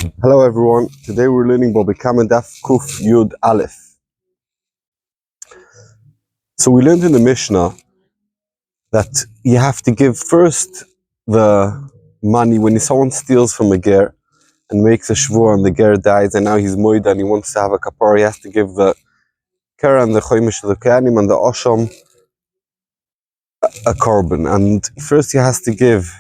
Hello everyone, today we're learning Bobikama Daf Kuf Yud Aleph. So we learned in the Mishnah that you have to give first the money when someone steals from a ger and makes a shvur and the ger dies and now he's moed and he wants to have a kapara. He has to give the ker and the choymish, the kayanim and the osham a korban. And first he has to give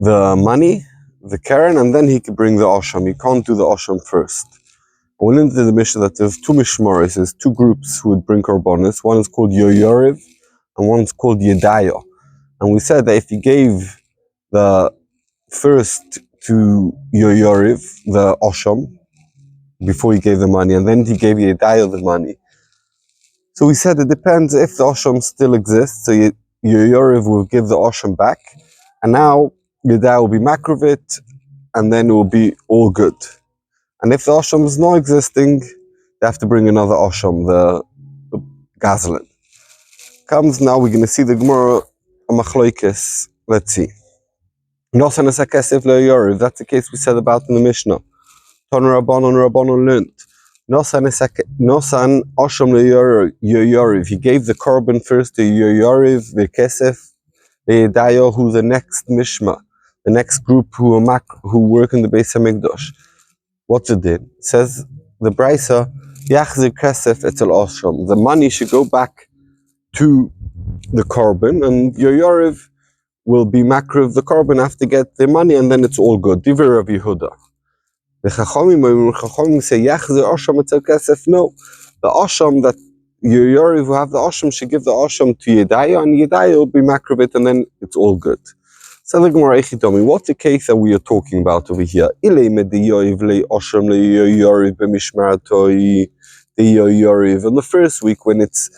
the money, the keren, and then he can bring the osham. You can't do the osham first. We learned in the Mishnah that there's two mishmaris, there's two groups who would bring korbanos. One is called Yoyoriv and one is called Yedayo. And we said that if you gave the first to Yoyoriv, the osham, before he gave the money, and then he gave Yedayo the money. So we said it depends if the osham still exists. So Yoyoriv will give the osham back, and now Yedayo will be makrovit, and then it will be all good. And if the osham is not existing, they have to bring another osham, the gazlan. Comes now, we're going to see the Gemara Machloikis. Let's see. Nosan es hakesef le'yoriv. That's the case we said about in the Mishnah. Ton Rabbanon learned. Nosan osham le'yoriv. He gave the korban first to Yoriv, the kesef, the Yedayo, who the next mishma, the next group who work in the Beis Hamikdash. What's it did? It says the Brisa, Yachzir Kesef etel Osham. The money should go back to the korban, and Yoyoriv will be makriv the korban after get the money, and then it's all good. Divrei Rav Yehuda. The Chachamim say Yachzir Osham etel Kesef. No, the Osham that Yoyoriv will have the Osham should give the Osham to Yedayo, and Yedayo will be makriv it, and then it's all good. So the Gemara Echitomi, what's the case that we are talking about over here? On the first week, when it's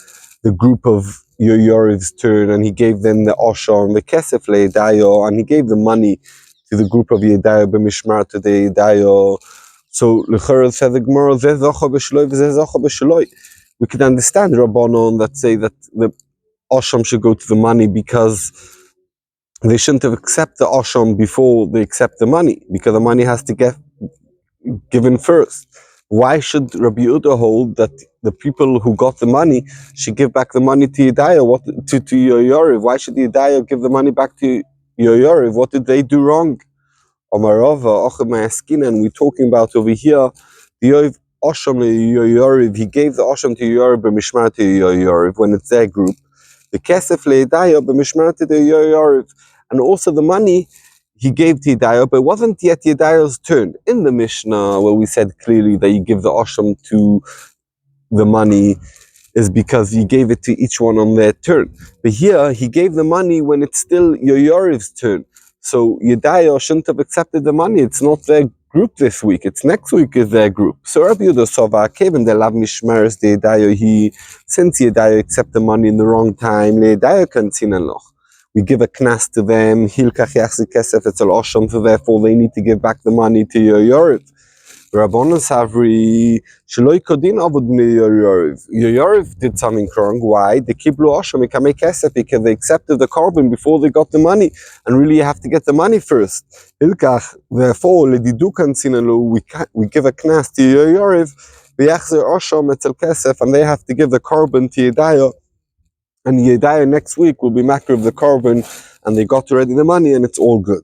the group of Yoyoriv's turn, and he gave them the Osham, the Kesef le'Yedayo, and he gave the money to the group of Yedayo b'mishmar to the Yedayo. So l'chorah said the Gemara, Zeh zocha b'shloi v'zeh zocha b'shloi. We can understand Rabbanon that say that the Osham should go to the money because they shouldn't have accepted the osham before they accept the money, because the money has to get given first. Why should Rabbi Yehuda hold that the people who got the money should give back the money to Yedayo, to Yoyoriv? Why should Yedayo give the money back to Yoyoriv? What did they do wrong? Omarova, and we're talking about over here, the osham Yoyoriv, he gave the osham to Yoyoriv, b'mishmar to Yoyoriv, when it's their group. The kesef le'Yedayo b'mishmar to the Yoyoriv. And also the money he gave to Yedayo, but it wasn't yet Yedayo's turn. In the Mishnah, where we said clearly that you give the osham to the money, is because he gave it to each one on their turn. But here, he gave the money when it's still Yoyoriv's turn. So Yedayo shouldn't have accepted the money. It's not their group this week. It's next week is their group. So Rabbi Yehuda Sova, Kevin de Lav Mishmeres de Yedayo, since Yedayo accept the money in the wrong time, Yedayo can sin loch. We give a knas to them, hilkach yachzi kesef etzel osham, so therefore they need to give back the money to Yoyoriv. Rabbanon Savri, sheloi kodin avod bnei Yoyoriv. Yoyoriv did something wrong. Why? They kiblu osham ikamei kesef, because they accepted the korban before they got the money, and really you have to get the money first. Hilkach, therefore, ledidukan sinalo, we give a knas to Yoyoriv, v'yachzer osham etzel kesef, and they have to give the korban to Yedayo. And Yedayo next week will be makar of the korban, and they got already the money, and it's all good.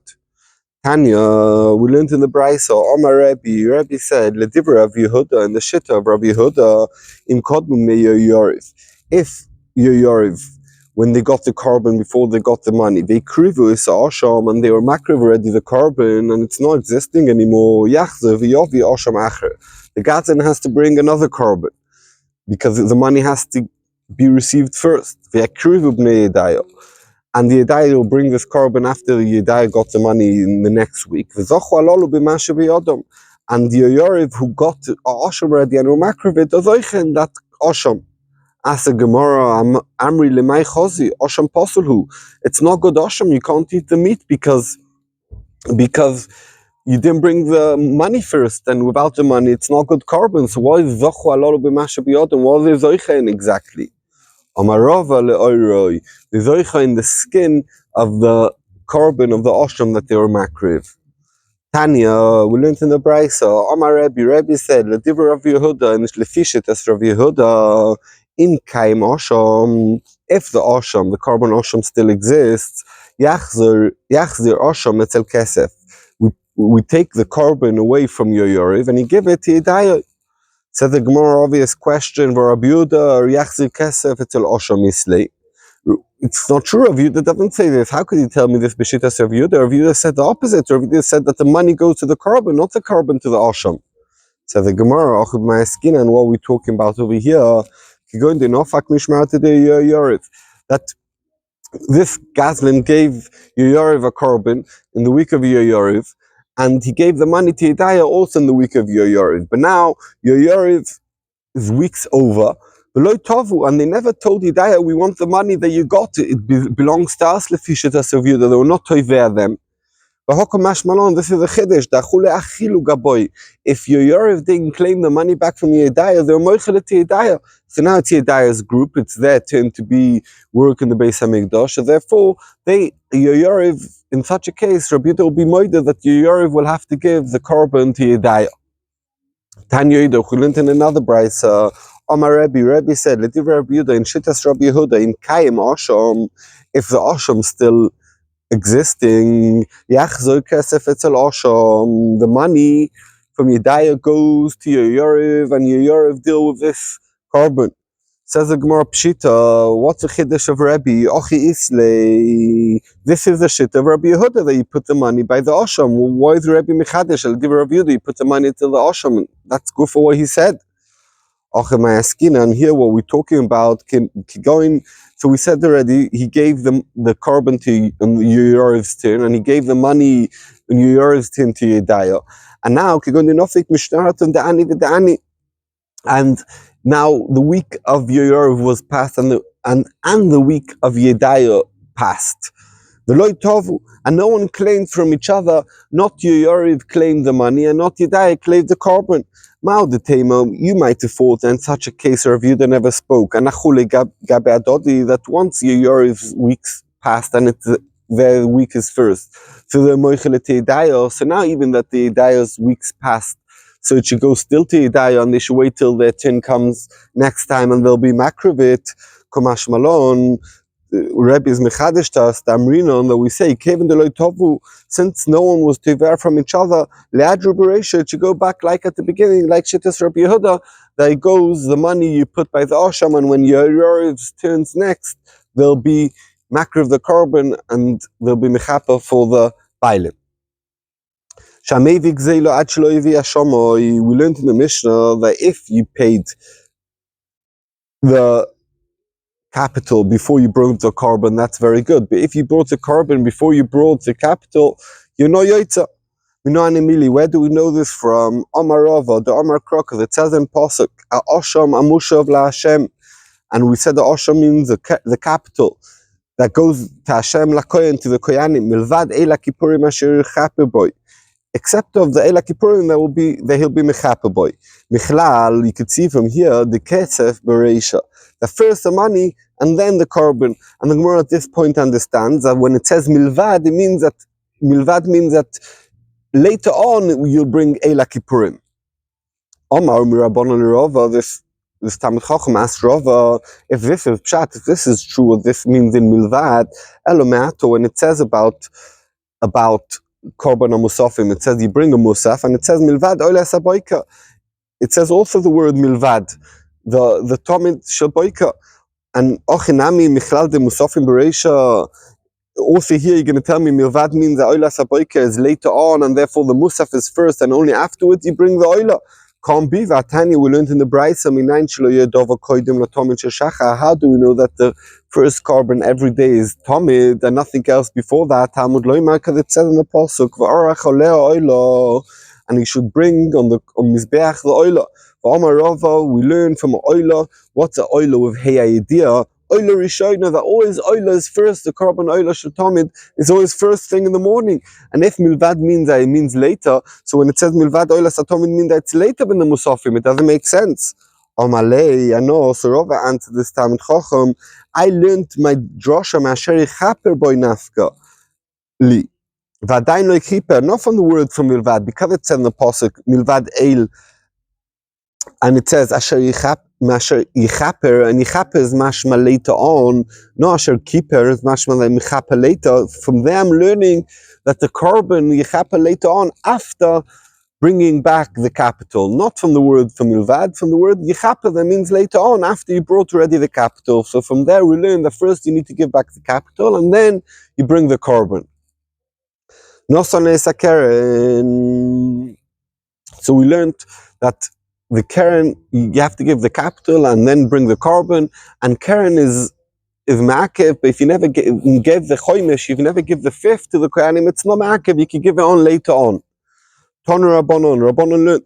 Tanya, we learned in the Brisa, Omar Rabbi said, Ledivra Rav Yehuda, in the Shitta of Rabbi Yehuda, Im Kodmu me Yoyoriv. If Yoyoriv, when they got the korban before they got the money, they krivu is osham, and they were makar already the korban, and it's not existing anymore. Yachzer v'yovi osham acher. The Gazan has to bring another korban, because the money has to be received first. And the Yedayo will bring this korban after the Yedayo got the money in the next week. And the Yoyoriv who got Osham already and were makravit, that Osham. As a Gemara, Amri lemay chozi, Osham posulhu. It's not good Osham, you can't eat the meat because you didn't bring the money first, and without the money, it's not good korban. So why is zochu alolu b'masha b'yodem? What is zoichen exactly? Amarova le'oiroi, the zoicha in the skin of the korban of the osham that they were makriv. Tanya, we learned in the Brisa, Omar Rebbe said, L'diver Rav Yehuda, and it's Lefishet as Rav Yehuda, in Kaim Osham, if the Osham, the carbon Osham still exists, Yachzir Osham etzel Kesef. We take the carbon away from your Yoriv and you give it to Yedaya. So the Gemara obvious question, Rav Yehuda or Yachzir Kesef etzel Osham Islay. It's not true. Rav Yehuda doesn't say this. How could you tell me this Beshitas Rav Yehuda? Rav Yehuda said the opposite. Rav Yehuda said that the money goes to the carbon, not the carbon to the Osham. So the Gemara, Achud Ma'askin, and what we're talking about over here, that this Gazlan gave Yoyariv a carbon in the week of Yoyariv, and he gave the money to Yedaya also in the week of Yoyariv. But now Yoyariv is weeks over, and they never told Yedaya, we want the money that you got, it belongs to us, Lefishetas of Yudah, they were not toiver them. This is a chiddush. If Yoyariv didn't claim the money back from Yedaya, they were moichelet to Yedaya. So now it's Yedaya's group, it's their turn to be work in the Beis HaMikdash, so therefore Yoyariv, in such a case, Rabbi Yehuda will be moider that Yoyariv will have to give the carbon to Yedaya. Tanya Yehuda, who learned in another brisa, Omar Rebbe said, L'div Rabbi Yehuda in Shittas Rabbi Yehuda in Kaim Osham, if the Osham still existing, Yachzor Kesef etzel Osham, the money from Yedaya goes to Yoyariv, and Yoyariv deal with this carbon. Says the Gemara Pshita, what's the chiddush of Rabbi? Ochi Islay. This is the shit of Rabbi Yehuda that you put the money by the Osham. Why is Rabbi Mechadesh? I'll give Rabbi Yehuda, you put the money to the Osham. That's good for what he said. And here what we're talking about, so we said already, he gave them the carbon to Yoyariv's turn, and he gave the money in Yoyariv's turn to Yedaya. And now, and now the week of Yoyariv was passed, and the week of Yedaya passed. The Loi Tovu, and no one claimed from each other, not Yoyariv claimed the money, and not Yedaya claimed the carbon. Mao the Tema, you might have thought in such a case Rav Yehuda never spoke, and Achule Gabe Adodi, that once Yoyariv's weeks passed, and their week is first, so the Moichelet Yedaya, so now even that the Yedaya's weeks passed, so it should go still to Yedaya, and they should wait till their tin comes next time, and they'll be Makravit, Komash Malon, Rebbe is Mechadesh to us, Damrinon, that we say, Kevin de Tovu, since no one was toiver from each other, Leadru Beresha, it should go back like at the beginning, like Shittas Rabbi Yehuda, that it goes, the money you put by the Osham, and when Yoyariv turns next, there'll be Makriv the carbon, and there'll be Mechapa for the Bailim. We learned in the Mishnah that if you paid the capital before you brought the carbon, that's very good. But if you brought the carbon before you brought the capital, you're no yoitza. We know Animili. Where do we know this from? Amarava, the Amar Krokov. It says in Pasuk, Osham Amushav La Hashem, and we said the Osham means the capital that goes to Hashem Lakoyan, to the Koyanim. Milvad Eila Kippurim Asher Chaper Boy. Except of the Eila Kippurim, he'll be Mechaper Boy. Michlal, you could see from here the Kesef Bereisha. The first the money and then the carbon. And the Gemara at this point understands that when it says milvad, milvad means that later on you'll bring Eila Kippurim. Omar Mirabon Rava, this Talmid Chacham asked Rava, if this is pshat, if this is true, what this means in milvad, Elomeato, when it says about Korban Musafim, it says you bring a Musaf, and it says milvad Oila Saboika. It says also the word milvad, the Tomid Shaboika, and Ochinami Michlal de Musafim Bereisha. Also here you're going to tell me milvad means the Oila Saboika is later on, and therefore the Musaf is first, and only afterwards you bring the Oila. Can't be. Vatani, we learned in the Brisa, how do we know that the first carbon every day is Tomid and nothing else before that? Talmud Loimar, because it says in the Pasuk, and he should bring on Mizbeach the Oila. We learn from Oila, what's an Oila with Hey idea? Oila Rishona, that always Oila is first, the carbon Oila Shatomid is always first thing in the morning. And if Milvad means that it means later, so when it says Milvad Oila Shatomid means that it's later than the Musafim, it doesn't make sense. Amalei, I know, so Rava answered this time in Chacham, I learned my drosha Masheri Chaper Boy Nafka Li. Vadain lo kiper, not from the word from milvad, because it said in the pasuk milvad eil, and it says asher yichaper, and yichaper is mashma later on, no asher keeper is mashma yichaper later. From there I'm learning that the korban yichaper later on after bringing back the capital, not from the word from milvad, from the word yichaper, that means later on after you brought already the capital. So from there we learn that first you need to give back the capital and then you bring the korban. So we learned that the keren, you have to give the capital and then bring the korban, and keren is ma'akev, but if you never give the choimish, if you never give the fifth to the kohanim, it's not ma'akev, you can give it on later on. Tonu Rabbanon learned.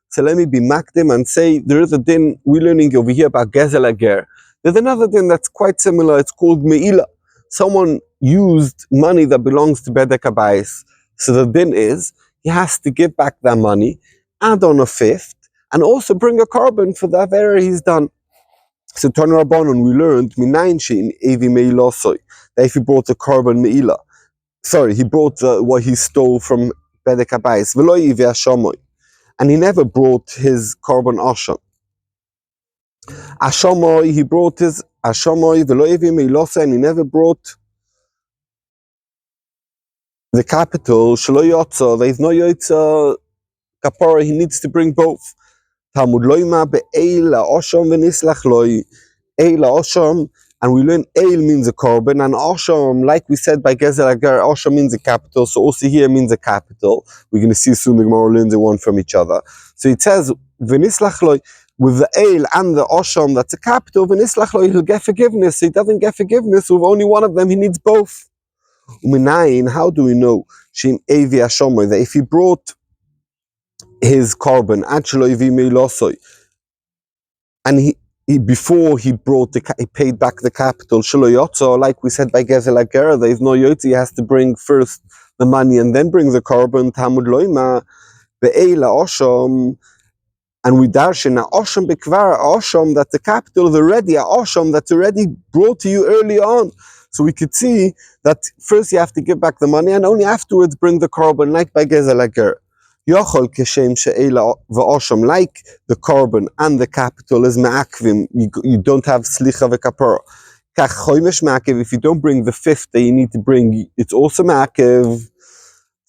So let me be makdim and say there is a din we're learning over here about gezel ager. There's another din that's quite similar, it's called me'ila. Someone used money that belongs to bedek habayis. So the din is, he has to give back that money, add on a fifth, and also bring a korban for that error he's done. So Tanu Rabbanon, we learned, minayin she'in evi me'ilosoi, that if he brought a korban me'ila, he brought what he stole from bedek habayis, v'lo yivi hashamoy, and he never brought his korban asham. Ashamoy, he brought his ashamoy, v'lo yivi me'ilosoi, and he never brought the capital, shelo yotza, there is no yotza kapara, he needs to bring both. Talmud loima be'eil ha'osham v'nislach loi, eil ha'osham, and we learn eil means a korban, and osham, like we said by gezel ager, osham means a capital, so also here means a capital. We're going to see soon the Gemara learns the one from each other. So it says, v'nislach loi, with the eil and the osham, that's a capital, v'nislach loi, he'll get forgiveness. So he doesn't get forgiveness with only one of them, he needs both. Uminayin, how do we know Shim Evi Hashomer, that if he brought his korban, actually and he before he brought he paid back the capital, Shaloyotzo, like we said by Gezel Agera, there is no yotzi, he has to bring first the money and then bring the korban, Tamud Loima, Be'ela Osham, and we darshan Osham Bekvar Osham, that the capital is already Osham that's already brought to you early on. So we could see that first you have to give back the money and only afterwards bring the korban, like by Gezel Ager. Yochol Keshem She'ela V'Osham, like the korban and the capital is Ma'akvim, you don't have Slicha V'Kapara. Kach Choymesh Ma'akev, if you don't bring the fifth that you need to bring, it's also Ma'akev.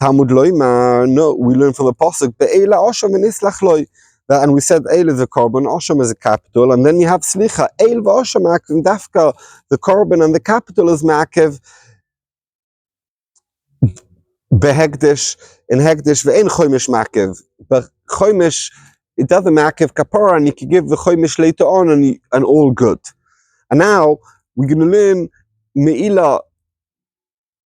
Talmud Loimar, no, we learn from the Pasuk, Be'ela Osham and Islach Loi. And we said Eil is a korban, Osham is a capital, and then you have Slicha, Eil v'Osham Ma'akev, Dafka, the korban and the capital is Ma'akev, Behegdish, in Hegdish, Ve'en Choymesh Ma'akev. But Choymesh, it doesn't Ma'akev Kapara, and you can give the Choymesh later on, and all good. And now, we're going to learn Me'ila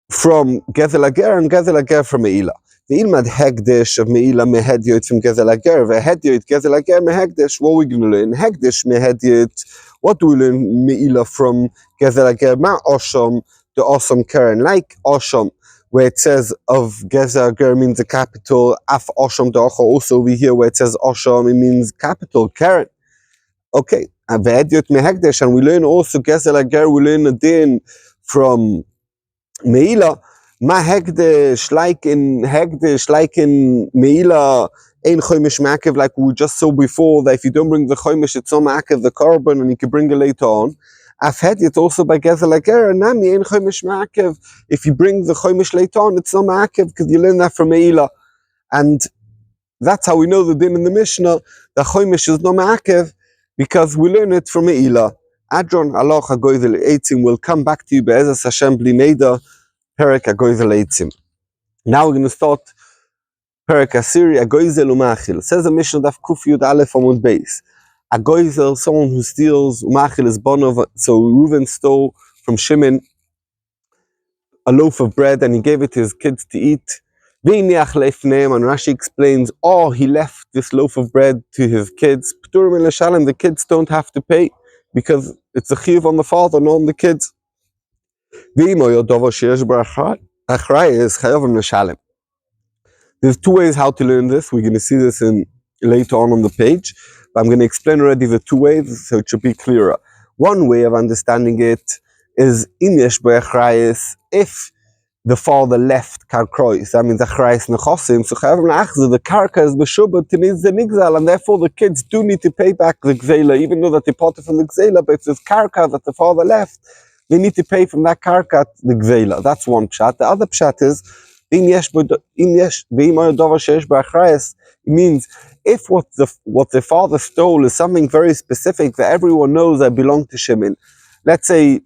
from Gezel Ager and Gezel Ager from Me'ila. Ve'ilmad Hegdish of Me'ila Mehediot from Gezel Ager, Ve'hediot Gezel Ager Mehegdish. What are we going to learn? Hegdish Mehediot. What do we learn Me'ila from Gezel Ager? Ma Osham, the Osham Keren, like Osham, where it says of Gezel Ager means the capital, Af Osham Docho, also over here where it says Osham, it means capital, Keren. Okay, and Ve'hediot Mehegdish, and we learn also Gezel Ager, we learn a din from Me'ila, Ma Hegdish, like in Me'ila, Ein Choymesh Ma'akev, like we just saw before, that if you don't bring the Choymesh, it's not Ma'akev, the korban, and you can bring it later on. I've had it also by Gezel Ager, Nami, Ein Choymesh Ma'akev, if you bring the Choymesh later on, it's not Ma'akev, because you learn that from Me'ila. And that's how we know the din in the Mishnah, the Choymesh is not Ma'akev, because we learn it from Me'ila. Adron Allah HaGoyzel Eitzim will come back to you Be'ezas Hashem Bli Neda, Perek HaGoyzel Eitzim. Now we're going to start Perek Asiri HaGoyzel Umachil. Says the Mishnah Daf Kuf Yud Aleph Amud Beis. HaGoyzel, someone who steals, Umachil is Bonov. So Reuven stole from Shimon a loaf of bread and he gave it to his kids to eat. Ve'iniach leifneim, and Rashi explains, he left this loaf of bread to his kids. P'turim l'shalem, the kids don't have to pay, because it's a chiyuv on the father, not on the kids. There's two ways how to learn this. We're going to see this later on the page, but I'm going to explain already the two ways so it should be clearer. One way of understanding it is if the father left Karkrois. That means Achrais Nechosim. So the Karka is Beshubot to the Nigzal, and therefore the kids do need to pay back the Gzela, even though that they parted from the Gzela, but if there's Karka that the father left, they need to pay from that Karka the Gzela. That's one pshat. The other pshat is, it means if what the father stole is something very specific that everyone knows that belongs to Shimon. Let's say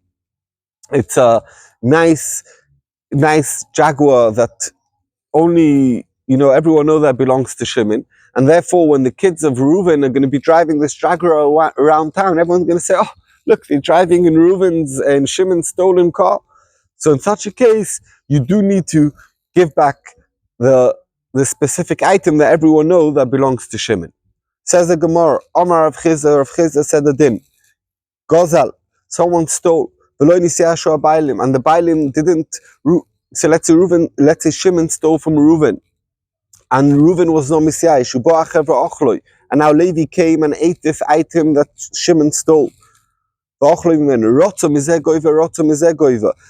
it's a nice Jaguar that only, everyone knows that belongs to Shimon. And therefore, when the kids of Reuven are going to be driving this Jaguar around town, everyone's going to say, oh, look, they're driving in Reuven's and Shimon's stolen car. So in such a case, you do need to give back the specific item that everyone knows that belongs to Shimon. Says the Gemara, Omar of Chizah said the din. Gozal, someone stole. And the Bailim didn't. So let's say Shimon stole from Reuven, and Reuven was no Messiah. And now Levi came and ate this item that Shimon stole.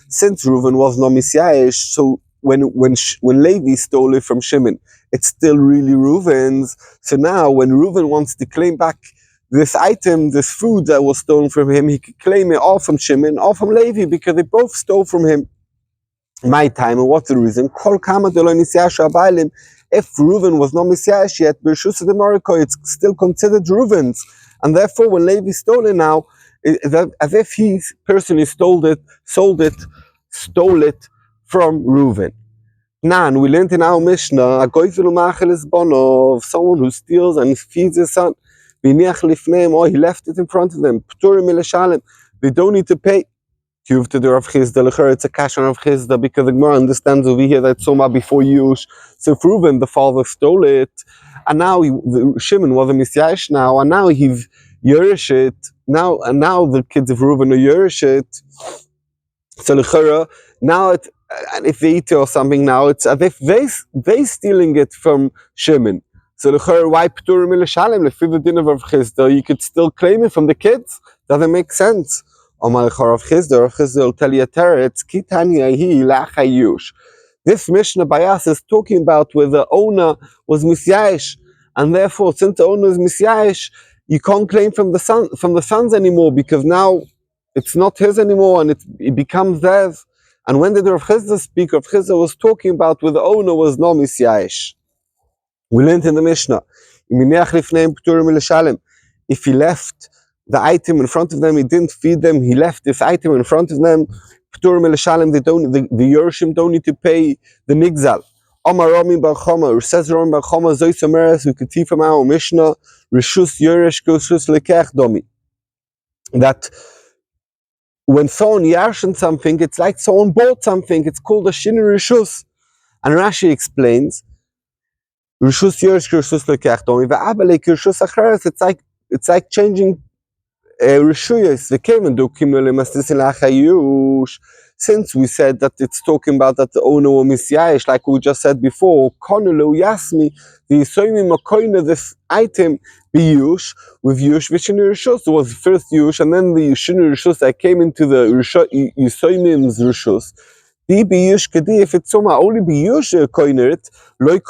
Since Reuven was no Messiah, so when Levi stole it from Shimon, it's still really Reuven's. So now when Reuven wants to claim back this item, this food that was stolen from him, he could claim it all from Shimon, all from Levi, because they both stole from him. My time, and what's the reason? If Reuven was not Messiah yet, it's still considered Reuven's. And therefore, when Levi stole it now, as if he personally stole it from Reuven. Now, we learned in our Mishnah, of someone who steals and feeds his son. Or he left it in front of them. They don't need to pay. It's a cash on Rav Chizda, because the Gemara understands over here that Soma before Yush. So if Reuven, the father, stole it, and now Shimon was a Messiah now, and now he's Yerush it. Now the kids of Reuven are Yerush it. So now and if they eat it or something, now it's as if they stealing it from Shimon. So why Pturim L'Shalem? The din of Rav Chizda, you could still claim it from the kids. Doesn't make sense. Rav Chizda will tell you a teretz. This Mishnah by us is talking about where the owner was Misyash, and therefore, since the owner is Misyash, you can't claim from the sons anymore, because now it's not his anymore, and it becomes theirs. And when did Rav Chizda speak? Rav Chizda was talking about where the owner was no Misyash. We learned in the Mishnah, if he left the item in front of them, he didn't feed them, he left this item in front of them, the Yerushim don't need to pay the Nigzal. Amar Rami Bar Chama, says Rami Bar Chama, Zois Ameres, we could see from our Mishnah, Rishus Yerush Rishus Lekech Domi. That when someone yarshin something, it's like someone bought something, it's called a Shinu Rishus. And Rashi explains, Rishus Yerush Rishus Lekech Domi, Va'abalek Rishus Acheres, it's like changing Rishuyas. Since we said that it's talking about that the owner was Misyash, like we just said before, this item be Yush with Yush Vishinu Rishus. There was first Yush, and then the Shinu Rishus that came into the Yisoimim's Rishus. If it's only be Yush coiner it, if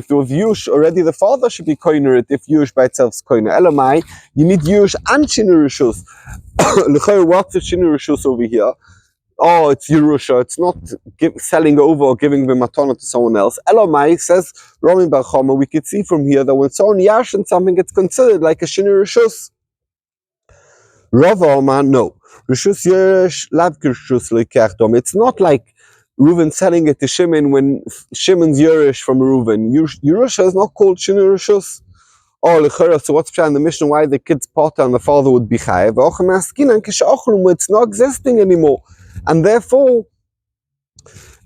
there was Yush already, the father should be coiner it. If Yush by itself is coiner, Elamai, you need Yush and Shinu Rishus. What's the Shinu Rishus over here? Oh, it's Yerusha. It's not selling over or giving the matana to someone else. Elamai says Rami Bar Chama. We could see from here that when someone yashin something, it's considered like a Shinu Rishus. Rava Omar, no. Rishus Yerush Lavkir Rishus Lekech Dom. It's not like Reuven selling it to Shimon when Shimon's Yerush from Reuven. Yerusha is not called Shinu Rishus. Oh, Lechera, so what's in the Mishnah why the kid's potter and the father would be chayav? It's not existing anymore. And therefore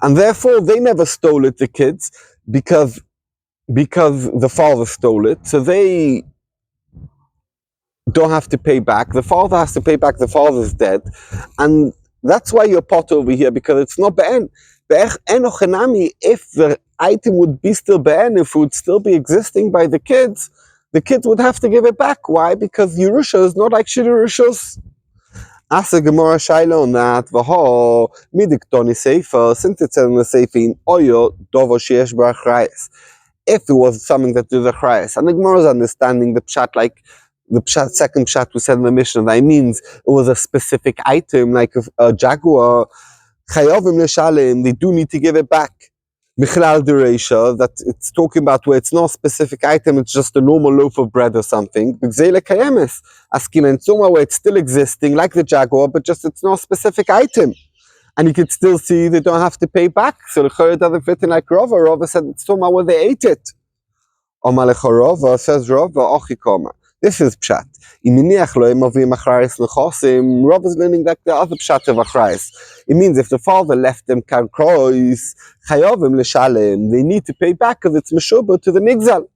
they never stole it, the kids, because the father stole it. So they don't have to pay back. The father has to pay back. The father's dead, and that's why you're pot over here, because it's not be'en. If the item would be still be'en, if it would still be existing by the kids would have to give it back. Why? Because Yerusha is not like Shinu Rishus. Ask the Gemara Shaila on that, Vaho, Midiktoni Sefer, since it says in the Sefer in Oyo, Dovo Sheesh Barachrayas. If it was something that do the Chrayas, and the Gemara is understanding the Pshat like the Pshat, second Pshat we said in the Mishnah, that means it was a specific item, like a jaguar, Chayovim Leshalim, they do need to give it back. Michlal Dureisha, that it's talking about where it's not a specific item, it's just a normal loaf of bread or something. B'gzeila kayemes, asking in Tzuma where it's still existing, like the jaguar, but just it's not a specific item. And you could still see they don't have to pay back. So the Chayr doesn't fit in like Rava. Rava said it's Tzuma where they ate it. Omalecha Rava says Rava, Ochikoma. This is Pshat. Rob is learning like the other Pshat of Achrayas. It means if the father left them karkois, chayovim l'shalem, they need to pay back because it's meshubah to the nigzal.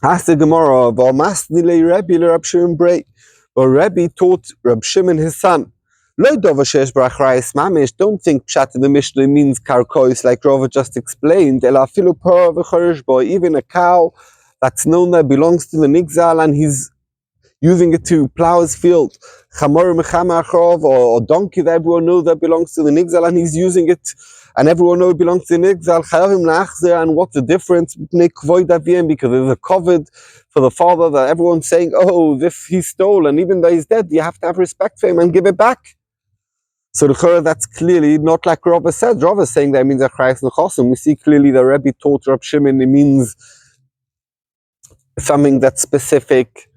Ask the Gemara, v'amasni le'Rebbe le'Rab Shimon brei. But Rebbe taught Rab Shimon his son. Lo dova shesh b'achrayas mamish. Don't think Pshat in the Mishnah means karkois like Rava just explained. Ela afilu parah v'chorish bo, even a cow that's known that belongs to the nigzal and he's using it to plow his field. Chamor mechama achrov, or donkey that everyone knows that belongs to the nigzal and he's using it, and everyone knows it belongs to the nigzal. Chayavim la'achzer, and what's the difference? Because there's a covered for the father that everyone's saying, oh, this he stole, and even though he's dead, you have to have respect for him and give it back. So the Chorah, that's clearly not like Rava said. Rava is saying that means Achrayas Nechosim. We see clearly the Rebbe taught Rab Shimon, it means something that's specific.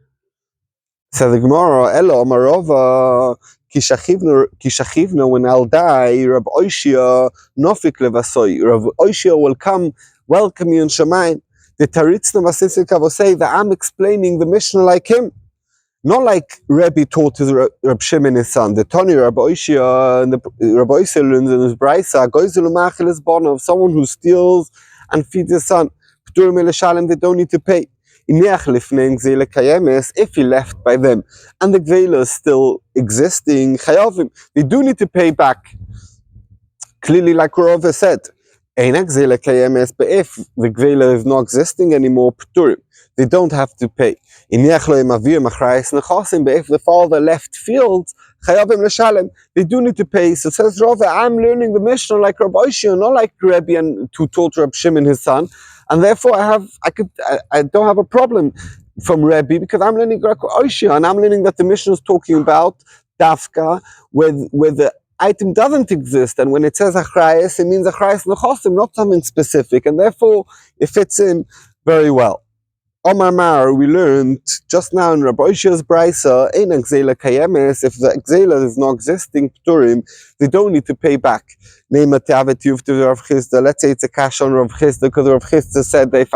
So the Gemara, Elo, Marova, Kishachivno, when I'll die, Rab Oishia, Nofik Levasoi. Rab Oishia will come, welcome you in Shemaim. The Taritzna Vasisika will say that I'm explaining the Mishnah like him. Not like Rebbe taught his Rab Shimon his son. The Tony Rab Oishia and the Rab Oishia learns in his Braisa, Goizelu Machel is born of someone who steals and feeds his son. P'turim eleshalem, they don't need to pay. If he left by them and the gzeila is still existing, chayavim, they do need to pay back. Clearly, like Rava said, but if the gzeila is not existing anymore, they don't have to pay. But if the father left fields, they do need to pay. So says Rava, I'm learning the Mishnah like Rabbi Oishia, not like Rebbe and who taught Rab Shimon his son. And therefore I don't have a problem from Rebbe because I'm learning Rabbi Oishia, and I'm learning that the Mishnah is talking about Dafka, where the item doesn't exist, and when it says Achrayas, it means Achrayas Nechosim, not something specific, and therefore it fits in very well. Omar Mar, we learned just now in Rabbi Oishia's Braisa, Ein Gzeila Kayemes, if the Gzeila is not existing, Pturim, they don't need to pay back. Let's say it's a cash on Rav Chisda, because Rav Chisda said that if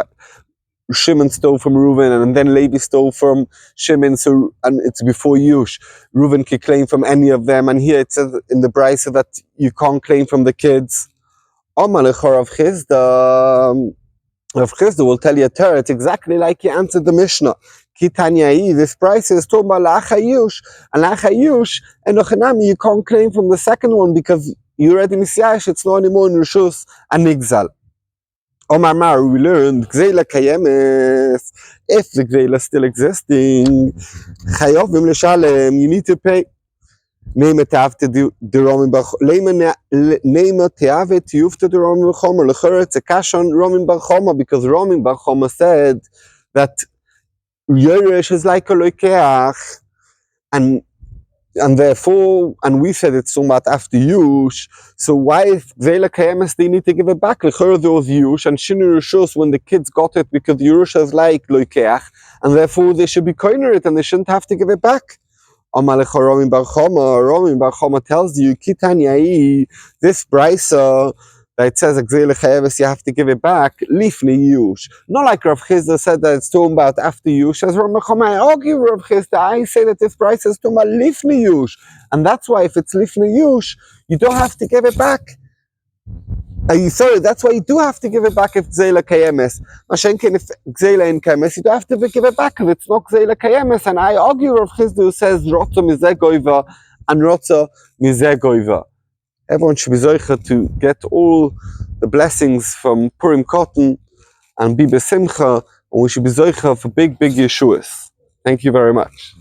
Shimon stole from Reuven and then Levi stole from Shimon, so and it's before Yush, Reuven can claim from any of them, and here it says in the Braisa that you can't claim from the kids. Omar Rav Chisda, Rav Chisda will tell you a Torah, it's exactly like you answered the Mishnah. Kitanyai, this price is talking about La'achayush, and La'achayush, and Ochanami, you can't claim from the second one because you already Misiyash, it's not anymore in Rishus and Nigzal. Omar Mar, we learned, Gzeila Kayemes, if the Gzeila is still existing, Chayovim L'Shalem, you need to pay. Name it after the Roman Barchoma. Name it after the Roman Barchoma. It's a cash on Roman Barchoma because Roman Barchoma said that Yeresh is like a loikeach, and therefore, and we said it's somewhat after Yush. So why if Gzeila Kayemes they need to give it back? There was Yush and Shinu Rishus when the kids got it because Yerush is like loikeach, and therefore they should be koiner it and they shouldn't have to give it back. Amalecha Romin Bar Choma tells you, Kitanyai, this Braisa, that it says, you have to give it back, Lifnei Yush. Not like Rav Chisda said that it's talking about after Yush. As Rav Choma, I argue Rav Chisda, I say that this Braisa is talking about Lifnei Yush. And that's why if it's Lifnei Yush, you don't have to give it back. Sorry, that's why you do have to give it back if Gzeila Kayemes. Mashenkin, if Gzeila in Kayemes, you do have to give it back if it's not Gzeila Kayemes. And I argue Rav Chisda who says Rotza Mizeh Goiva and Rotza Mizeh Goiva. Everyone should be zoicha to get all the blessings from Purim Cotton and be besimcha, and we should be zoicha for big Yeshuas. Thank you very much.